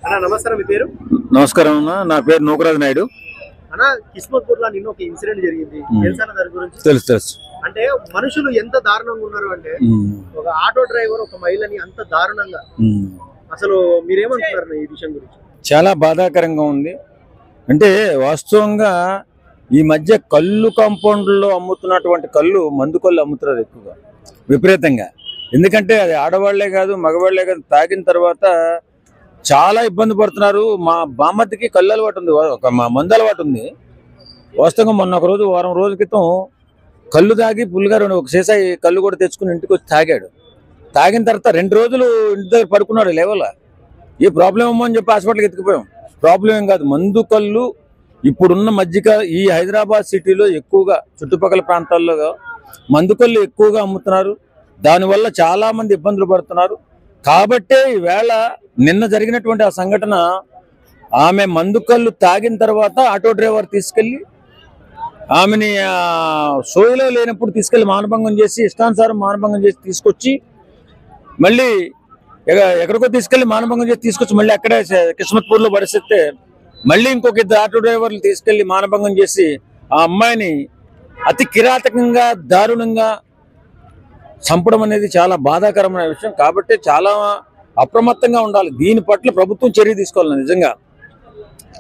అన్న నమస్కారం, మీ పేరు? నమస్కారం అన్న, నా పేరు నూకరాజు నాయుడు. అన్న, కిస్మత్పూర్ లో నిన్న ఒక ఇన్సిడెంట్ జరిగింది, తెలుసా దాని గురించి? తెలుసు. అంటే మనుషులు ఎంత దారుణంగా ఉన్నారు అంటే, ఒక ఆటో డ్రైవర్ ఒక మహిళని అంత దారుణంగా, అసలు మీరేమంటున్నారు ఈ విషయం గురించి? చాలా బాధాకరంగా ఉంది. అంటే వాస్తవంగా ఈ మధ్య కళ్ళు కాంపౌండ్లో అమ్ముతున్నటువంటి కళ్ళు మందు కళ్ళు అమ్ముతున్నారు ఎక్కువగా, విపరీతంగా. ఎందుకంటే అది ఆడవాళ్లే కాదు మగవాళ్లే కాదు, తాగిన తర్వాత చాలా ఇబ్బంది పడుతున్నారు. మా బామ్మతికి కళ్ళు అలవాటు ఉంది, ఒక మందు అలవాటు ఉంది. వాస్తవంగా మొన్న ఒక రోజు వారం రోజుల క్రితం కళ్ళు తాగి పుల్లిగారు ఒక సీసాయి కళ్ళు కూడా తెచ్చుకుని ఇంటికి వచ్చి తాగాడు. తాగిన తర్వాత 2 రోజులు ఇంటి దగ్గర పడుకున్నాడు లేవల. ఈ ప్రాబ్లం ఏమో అని చెప్పి హాస్పిటల్కి ఎత్తుకుపోయాం. ప్రాబ్లం ఏం కాదు, మందు కళ్ళు ఇప్పుడున్న మధ్యక ఈ హైదరాబాద్ సిటీలో ఎక్కువగా, చుట్టుపక్కల ప్రాంతాల్లో మందు కళ్ళు ఎక్కువగా అమ్ముతున్నారు. దానివల్ల చాలా మంది ఇబ్బందులు పడుతున్నారు. కాబట్టే ఈవేళ నిన్న జరిగినటువంటి ఆ సంఘటన, ఆమె మందు కళ్ళు తాగిన తర్వాత ఆటో డ్రైవర్ తీసుకెళ్లి ఆమెని సోయిలో లేనప్పుడు తీసుకెళ్లి మానభంగం చేసి, ఇష్టానుసారం మానభంగం చేసి తీసుకొచ్చి మళ్ళీ ఎక్కడికో తీసుకెళ్లి మానభంగం చేసి తీసుకొచ్చి మళ్ళీ అక్కడే కిస్మత్పూర్లో పరిస్థితే మళ్ళీ ఇంకొక 2 ఆటో డ్రైవర్లు తీసుకెళ్లి మానభంగం చేసి ఆ అమ్మాయిని అతి కిరాతకంగా దారుణంగా చంపడం అనేది చాలా బాధాకరమైన విషయం. కాబట్టి చాలా అప్రమత్తంగా ఉండాలి. దీని పట్ల ప్రభుత్వం చర్య తీసుకోవాలి. నిజంగా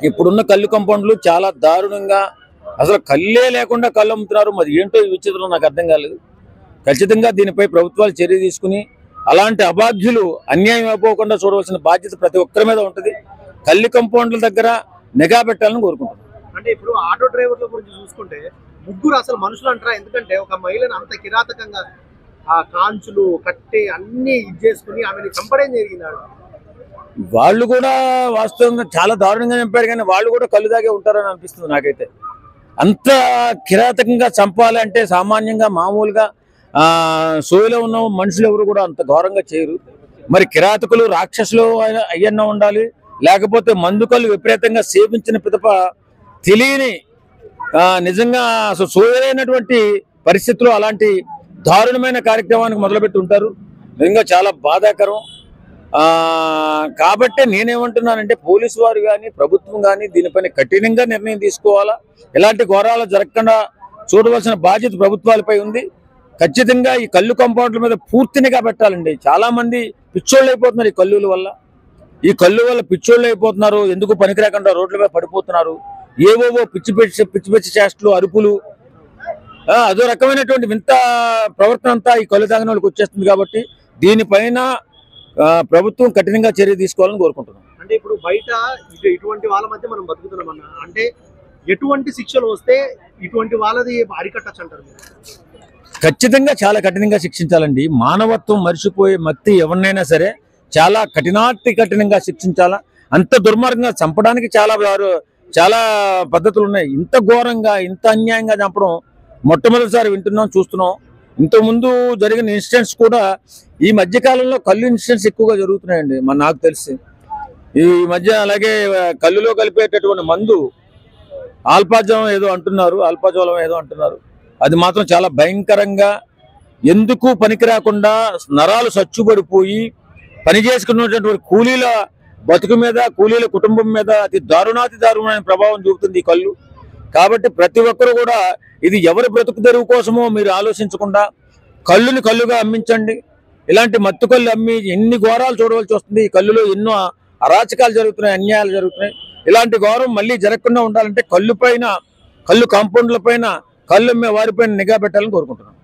ఇప్పుడున్న కళ్ళు కాంపౌండ్లు చాలా దారుణంగా, అసలు కళ్ళే లేకుండా కళ్ళు అమ్ముతున్నారు. మరి ఏంటో ఈ విచిత్రం నాకు అర్థం కాలేదు. ఖచ్చితంగా దీనిపై ప్రభుత్వాలు చర్య తీసుకుని అలాంటి అబాధ్యులు అన్యాయం అయిపోకుండా చూడవలసిన బాధ్యత ప్రతి ఒక్కరి మీద ఉంటుంది. కళ్ళు కాంపౌండ్ల దగ్గర నిఘా పెట్టాలని కోరుకుంటున్నాను. అంటే ఇప్పుడు ఆటో డ్రైవర్ల గురించి చూసుకుంటే ముగ్గురు అసలు మనుషులు అంటారా? ఎందుకంటే ఒక మహిళను అంత కిరాతకంగా ఆ కాంచులు కట్టి అన్ని ఇచ్చేసుకుని ఆమెను చంపడం జరిగింది. వాళ్ళు కూడా వాస్తవంగా చాలా దారుణంగా చంపారు, కానీ వాళ్ళు కూడా కళ్ళు తాగే ఉంటారని అనిపిస్తుంది నాకైతే. అంత కిరాతకంగా చంపాలి అంటే సామాన్యంగా మామూలుగా సోయిలో ఉన్న మనుషులు ఎవరు కూడా అంత ఘోరంగా చేయరు. మరి కిరాతకులు రాక్షసులు అయ్యన్నా ఉండాలి, లేకపోతే మందుకళ్ళు విపరీతంగా సేవించిన పిదప తెలియని నిజంగా అసలు సోయలేనటువంటి పరిస్థితుల్లో అలాంటి దారుణమైన కార్యక్రమానికి మొదలుపెట్టి ఉంటారు. నిజంగా చాలా బాధాకరం. కాబట్టి నేనేమంటున్నానంటే పోలీసు వారు కానీ ప్రభుత్వం కానీ దీనిపైన కఠినంగా నిర్ణయం తీసుకోవాలా. ఇలాంటి ఘోరాలు జరగకుండా చూడవలసిన బాధ్యత ప్రభుత్వాలపై ఉంది. ఖచ్చితంగా ఈ కళ్ళు కాంపౌండ్ల మీద పూర్తి నిఘా పెట్టాలండి. చాలా మంది పిచ్చోళ్ళు అయిపోతున్నారు ఈ కళ్ళుల వల్ల. ఈ కళ్ళు వల్ల పిచ్చోళ్ళు అయిపోతున్నారు, ఎందుకు పనికిరాకుండా రోడ్లపై పడిపోతున్నారు. ఏవోవో పిచ్చి పిచ్చి చేష్టలు, అరుపులు, అదో రకమైనటువంటి వింత ప్రవర్తన అంతా ఈ కళ్ళు తాగిన వాళ్ళకి వచ్చేస్తుంది. కాబట్టి దీనిపైన ప్రభుత్వం కఠినంగా చర్య తీసుకోవాలని కోరుకుంటున్నాం. అంటే ఇప్పుడు బయట ఇటువంటి వాళ్ళ మధ్య మనం బతుకుతున్నాం అన్న, అంటే ఎటువంటి శిక్షలు వస్తే ఇటువంటి వాళ్ళది అరికట్టచ్చు అంటారు? ఖచ్చితంగా చాలా కఠినంగా శిక్షించాలండి. మానవత్వం మరిచిపోయే మత్తి ఎవరినైనా సరే చాలా కఠినంగా శిక్షించాలా. అంత దుర్మార్గంగా చంపడానికి చాలా పద్ధతులు ఉన్నాయి. ఇంత ఘోరంగా ఇంత అన్యాయంగా చంపడం మొట్టమొదటిసారి వింటున్నాం, చూస్తున్నాం. ఇంతకుముందు జరిగిన ఇన్సిడెంట్స్ కూడా ఈ మధ్యకాలంలో కళ్ళు ఇన్సిడెంట్స్ ఎక్కువగా జరుగుతున్నాయండి నాకు తెలిసి. ఈ మధ్య అలాగే కళ్ళులో కలిపేటటువంటి మందు ఆల్పాజలం ఏదో అంటున్నారు, అది మాత్రం చాలా భయంకరంగా, ఎందుకు పనికిరాకుండా నరాలు సచ్చుబడిపోయి పని చేసుకున్నటువంటి కూలీల బతుకు మీద, కూలీల కుటుంబం మీద అతి దారుణమైన ప్రభావం చూపుతుంది ఈ కళ్ళు. కాబట్టి ప్రతి ఒక్కరు కూడా ఇది ఎవరి బ్రతుకు తెరువు కోసమో మీరు ఆలోచించకుండా కళ్ళుని కళ్ళుగా అమ్మించండి. ఇలాంటి మత్తు కళ్ళు అమ్మి ఎన్ని ఘోరాలు చూడవలసి వస్తుంది. ఈ కళ్ళులో ఎన్నో అరాచకాలు జరుగుతున్నాయి, అన్యాయాలు జరుగుతున్నాయి. ఇలాంటి ఘోరం మళ్ళీ జరగకుండా ఉండాలంటే కళ్ళు కాంపౌండ్ల పైన, కళ్ళు అమ్మే వారిపైన నిఘా పెట్టాలని కోరుకుంటున్నాను.